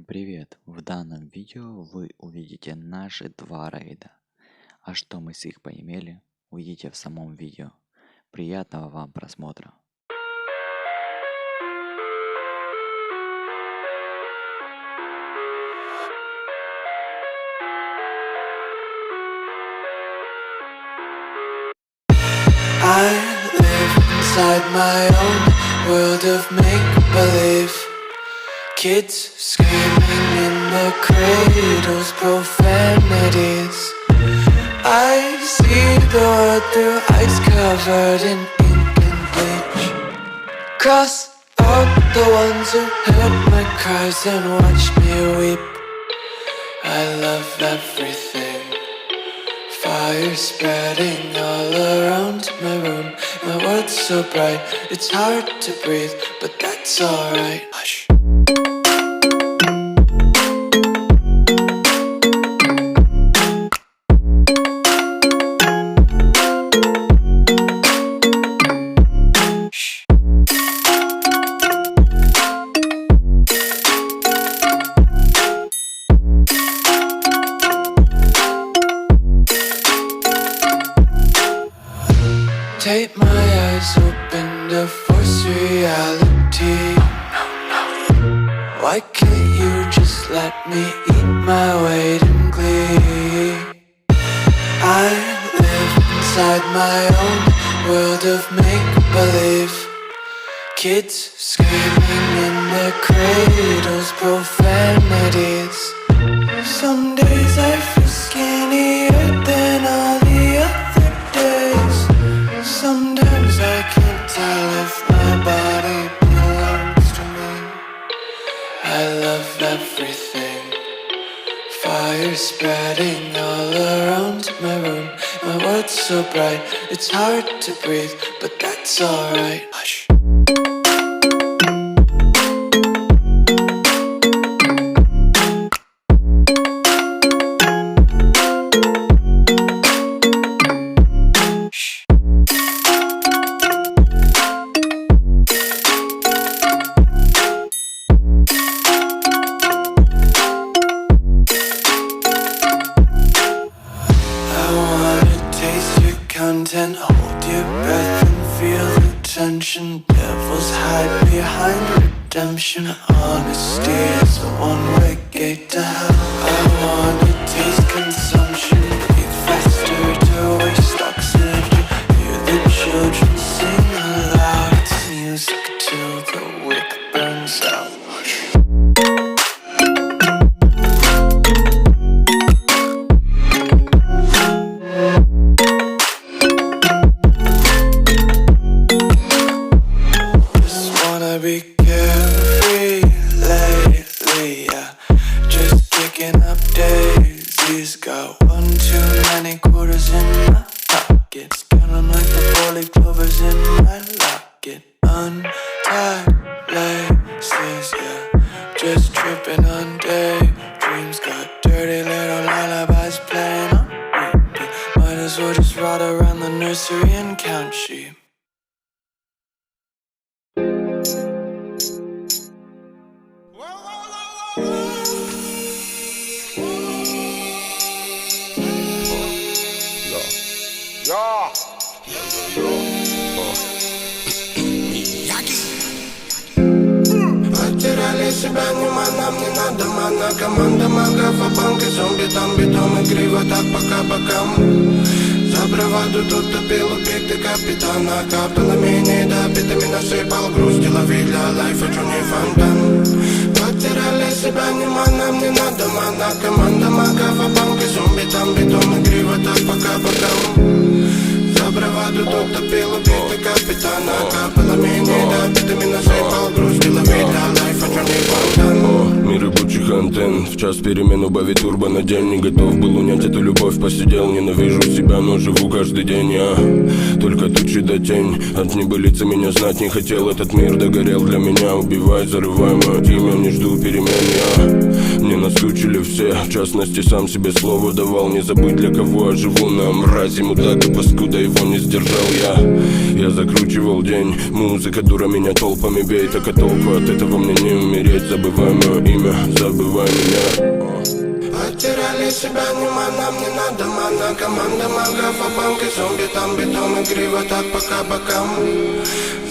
Всем привет! В данном видео вы увидите наши два рейда. А что мы с их поимели, увидите в самом видео. Приятного вам просмотра! I live inside my own world of make-believe. Kids screaming in the cradles, profanities. I see the world through ice covered in ink and bleach. Cross out the ones who heard my cries and watched me weep. I love everything. Fire spreading all around my room. My world's so bright, it's hard to breathe, but that's alright. Hush. Tape my eyes open to force reality. Why can't you just let me eat my weight in glee? I live inside my own world of make-believe. Kids screaming in their cradles, profanities. Some days I feel skinnier than all the other days. Sometimes I can't tell if my body belongs to me. I love everything. Fire spreading all around my room. My world's so bright, it's hard to breathe, but that's alright. Hush. Content, hold your breath and feel the tension. Devils hide behind redemption. Honesty is a one-way gate to hell. I wanna taste consumption. Breathe faster to waste oxygen. Hear the children sing aloud. It's music till the wick burns out. Be carefree lately, yeah. Just kicking up daisies. Got one too many quarters in my pockets. Counting like the four-leaf clovers in my locket. Untied laces, yeah. Just tripping on daydreams. Got dirty little lullabies playing on repeat. Might as well just ride around the nursery and count sheep. Потеряли себя, нам не надо мана. Команда магов, а банки зомби там битом и криво так пока бокам. За браваду тут топил убитый капитана. Капелами недопитыми насыпал грусть. Лови для лайфа чуни фонтан. Потеряли себя, нам не надо мана. Команда магов, а банки зомби там битом и криво так пока бокам. За браваду тут топил убитый капитана. Капелами недопитыми насыпал грусть. Лови для лайфа чуни фонтан. Мир ебучих антенн. В час перемен убавить турбо на день. Не готов был унять эту любовь, посидел. Ненавижу себя, но живу каждый день. Я только тучи да тень. От небылицы меня знать не хотел. Этот мир догорел для меня. Убивай, зарывай мое имя, не жду перемен я. Мне наскучили все, в частности сам себе слово давал. Не забыть для кого я живу, на мрази мудак и паскуда его не сдержал я. Я за закручивал день. Музыка, дура, меня толпами бей. Так а толку от этого мне не умереть. Забывай мое имя, забывай меня. Потеряли себя, нам не надо мана. Команда магов, а банки, зомби, там битом. Игриво так по кабакам.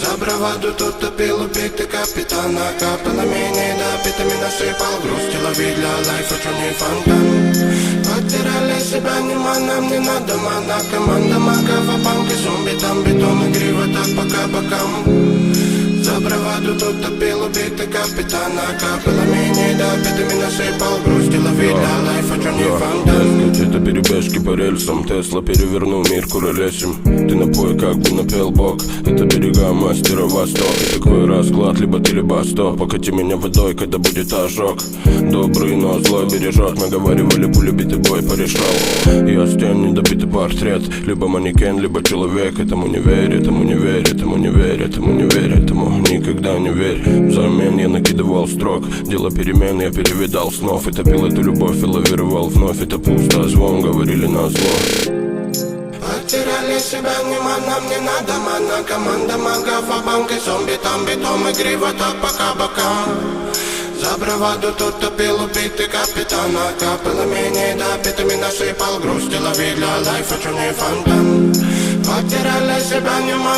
За браваду тут топил убитый капитана. Капало менее, да, питами насыпал. Грусть лови для лайфа, чё не фонтан. Потеряли себя, нам не надо мана. Команда магов, а банки, зомби, там битом. Игриво так по кабакам. За браваду тут топил убитый капитана. Капало менее, да, питами насыпал. Грусть лови для лайфа, чё не фонтан. Это перебежки по рельсам. Тесла перевернул мир куролесим. Ты напой, как бы напел бог. Это берега мастера Восток. И такой расклад, либо ты, либо стоп. Покати меня водой, когда будет ожог. Добрый, но злой бережет. Мы говорили, пуля битый бой порешал. Я стен, недобитый портрет. Либо манекен, либо человек. Этому не верь, этому не верь, этому не верь, этому не верь, этому никогда не верь. Взамен я накидывал строк. Дело перемен, я перевидал снов. И топил эту любовь и лавировал вновь. Это пусто, звон, говорили на зло. Потеряли себя, нам не надо мана. Команда магов, а банки, зомби, там битом. Игриво так по кабакам. За браваду тут топил убитый капитана. Капало менее, да, питами насыпал. Грусть лови для лайфа, чё не фонтан. Потеряли себя,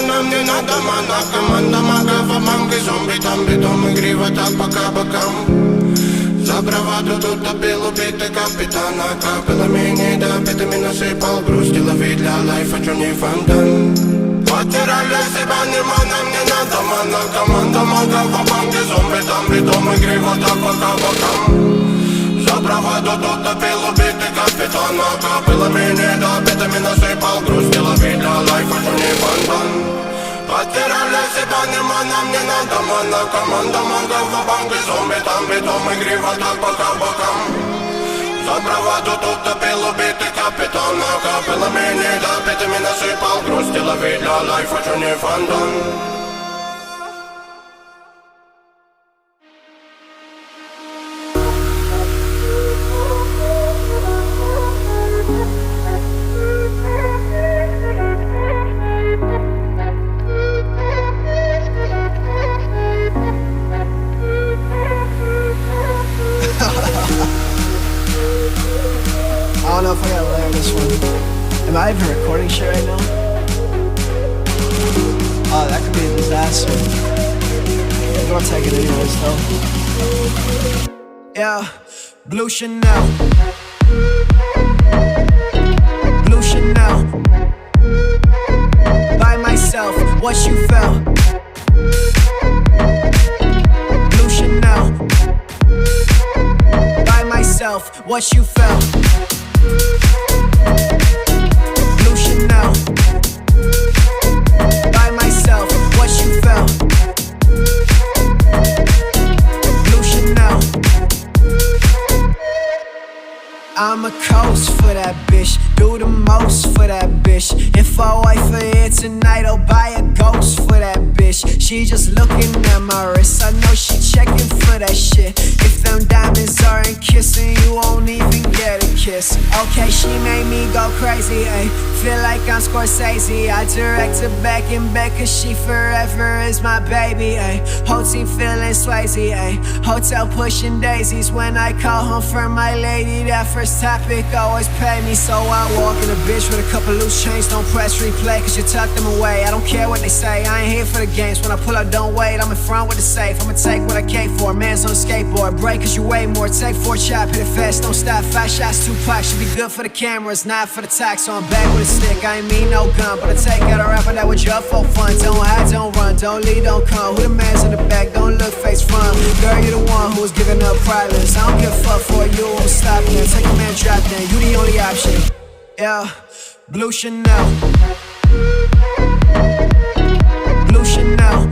нам не надо мана. Команда магов, а банки, зомби, там битом. Игриво так по кабакам. За браваду тут топил убитый капитана. Капало менее, да, питами насыпал. Грусть лови для лайфа, чё не фонтан. Потеряли себя, нам не надо мана. Команда магов, а банки, зомби, там битом. Игриво так по кабакам. За браваду тут топил убитый капитана. Капало менее, да, питами насыпал. Грусть лови для лайфа, чё не фонтан. Потеряли себя, нам не надо мана. Команда магов, а банки, зомби, там битом. Игриво так по кабакам. За браваду тут топил убитый капитан. Капало менее, да, питами насыпал. Грусть лови для лайфа, чё не фонтан. I don't know if I gotta layer this one. Am I even recording shit right now? Oh, that could be a disaster. I'm gonna take it anyways though. Yeah, blue Chanel. Blue Chanel. By myself, what you felt. Blue Chanel. By myself, what you felt. Blue Chanel. By myself, what you felt. Blue Chanel. I'm a coast for that bitch. Do the most for that bitch. If I wait for here tonight, I'll buy a ghost for that bitch. She just looking at my wrist. I know she checking for that shit. If them diamonds aren't kissing, you won't even get a kiss. Okay, she made me go crazy, ayy. Feel like I'm Scorsese. I direct her back and back, cause she forever is my baby, ayy. Whole team feeling Swayze, ayy. Hotel pushing daisies. When I call home for my lady, that first topic always pay me. So I walk in a bitch with a couple loose chains. Don't press replay, cause you tuck them away. I don't care what they say, I ain't here for the games. When I pull out, don't wait, I'm in front with the safe. I'ma take what I came for, man's on a skateboard. Break cause you weigh more, take 4 chop, hit it fast, don't stop. 5 shots, 2 packs, should be good for the cameras, not for the tax. So I'm back with a stick, I ain't mean no gun, but I take out a rapper that was just for fun. Don't hide, don't run, don't lead, don't come. Who the man's in the back, don't look face front. Girl, you the one who was giving up privates. I don't give a fuck for you, won't stop then. Take a man, drop then, you the only option. Yeah, Blue Chanel. Blue Chanel.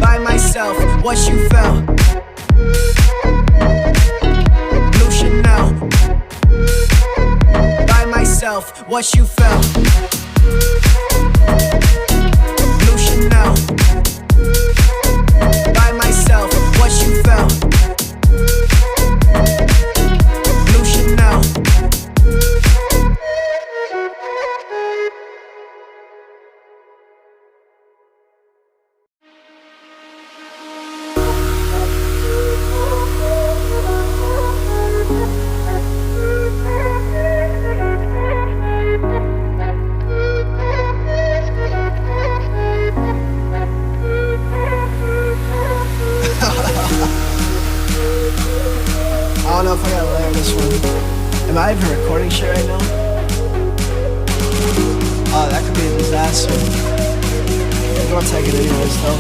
By myself, what you felt. Blue Chanel. By myself, what you felt. Blue Chanel. By myself, what you felt. Blue Chanel. 'Cause Am I even recording shit right now? Oh, that could be a disaster. I'm gonna take it anyways though.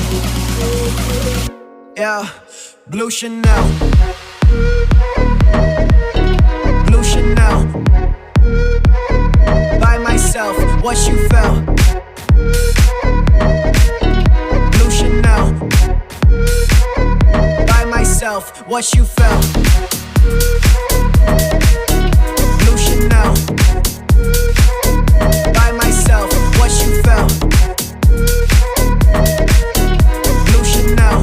Yeah, blue Chanel. Blue Chanel. By myself, what you felt. Blue Chanel. By myself, what you felt. Blue Chanel. By myself, what you felt. Blue Chanel.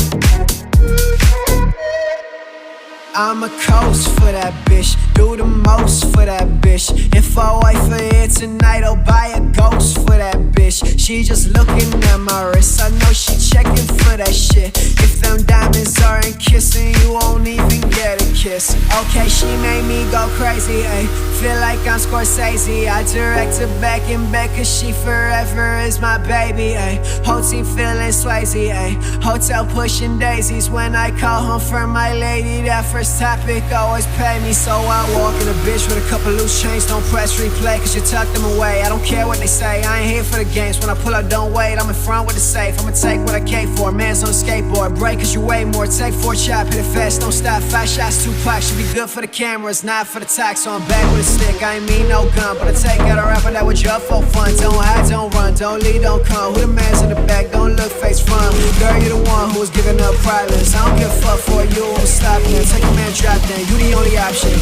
I'ma coast for that bitch, do the most for that bitch. If I wait for it tonight, I'll buy a ghost for that bitch. She just looking at my wrist, I know she checking for that shit. If them diamonds aren't kissing, you won't even get a kiss. Okay, she made me go crazy, ayy. Feel like I'm Scorsese, I direct her back in bed, cause she forever is my baby, ayy. Whole team feeling Swayze, ayy. Hotel pushing daisies when I call home for my lady. That first topic always pay me, so I walk in a bitch with a couple loose chains. Don't press replay, cause you tuck them away. I don't care what they say, I ain't here for the games. When I pull up, don't wait, I'm in front with the safe. I'ma take what I came for, man's on a skateboard. Break cause you weigh more, take 4 chop, hit it fast, don't stop. 5 shots, 2 packs, should be good for the cameras, not for the tax. So I'm back with a stick, I ain't mean no gun, but I take out a rapper that was just for fun. Don't hide, don't run, don't lead, don't come. Who the man's in the back, don't look face front. Girl, you the one who was giving up privates. I don't give a fuck for you, I'm stopping it. Take a man, drop down, you the only option.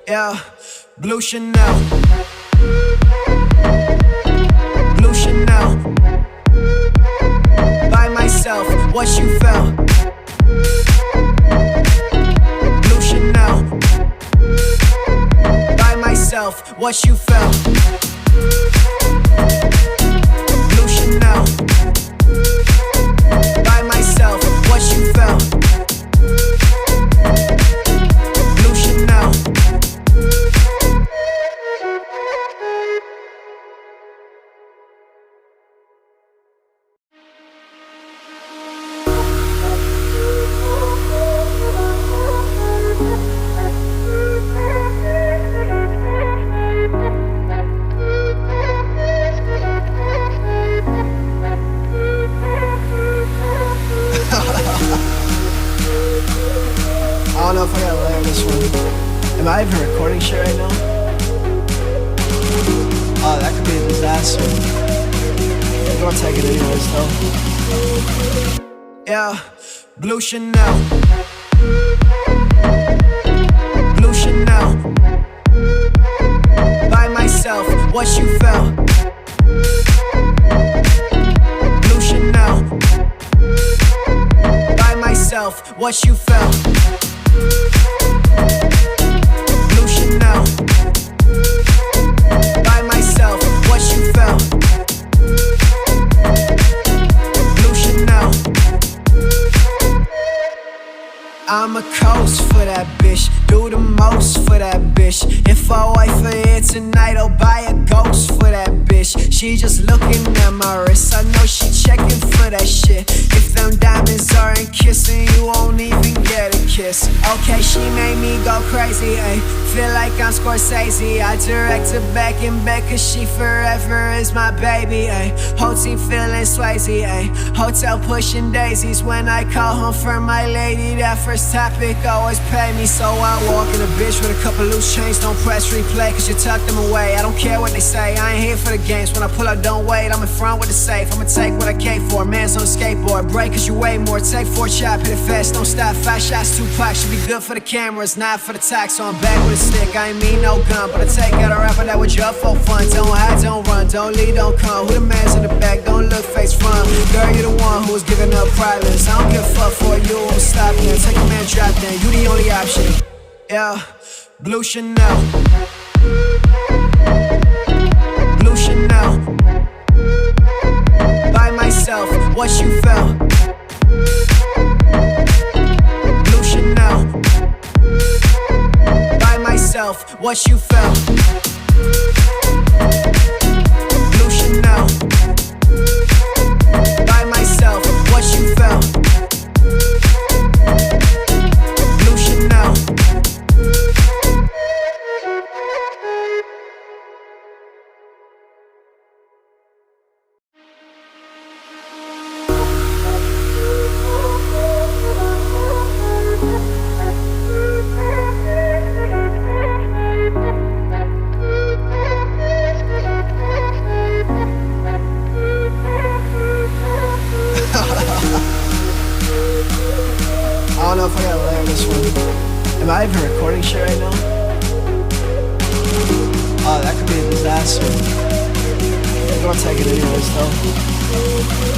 Yeah, blue Chanel. Blue Chanel. By myself, what you felt. Blue Chanel. By myself, what you felt. Blue Chanel. By myself, what you felt. Blue Chanel. I don't know if I gotta layer this one. Am I even recording shit right now? Oh, that could be a disaster. I'm gonna take it anyways though. Yeah, blue Chanel. Blue Chanel. By myself, what you felt. Blue Chanel. By myself, what you felt. Blue Chanel. By myself, what you felt. Blue Chanel. I'ma coast for that bitch, do the most for that bitch. If I wait for it tonight, I'll buy a ghost for that bitch. She just looking at my wrist, I know she checking for that shit. If them diamonds aren't kissing, you won't even get a kiss. Okay, she made me go crazy, ayy. Feel like I'm Scorsese, I direct her back in bed, cause she forever is my baby, ayy. Whole team feeling Swayze, ayy. Hotel pushing daisies when I call home for my lady. That first topic always pay me, so I walk in a bitch with a couple loose chains. Don't press replay, cause you tuck them away. I don't care what they say, I ain't here for the games. When I pull up, don't wait, I'm in front with the safe. I'ma take what I came for, man's on a skateboard. Break cause you weigh more, take 4 chop, hit it fast, don't stop. 5 shots, 2 packs, should be good for the cameras, not for the tax. So I'm back with a stick, I ain't mean no gun, but I take out a rapper that was just for fun. Don't hide, don't run, don't lead, don't come. Who the man's in the back, don't look face front. Girl, you the one who was giving up privates. I don't give a fuck for you, I'm stopping it. Take a man, drop down, you the only option. Yeah, blue Chanel. Blue Chanel. By myself, what you felt. Blue Chanel. By myself, what you felt. Blue Chanel. By myself, what you felt. Blue Chanel. this one. Am I even recording shit right now? Oh, that could be a disaster. I'm gonna take it anyways though.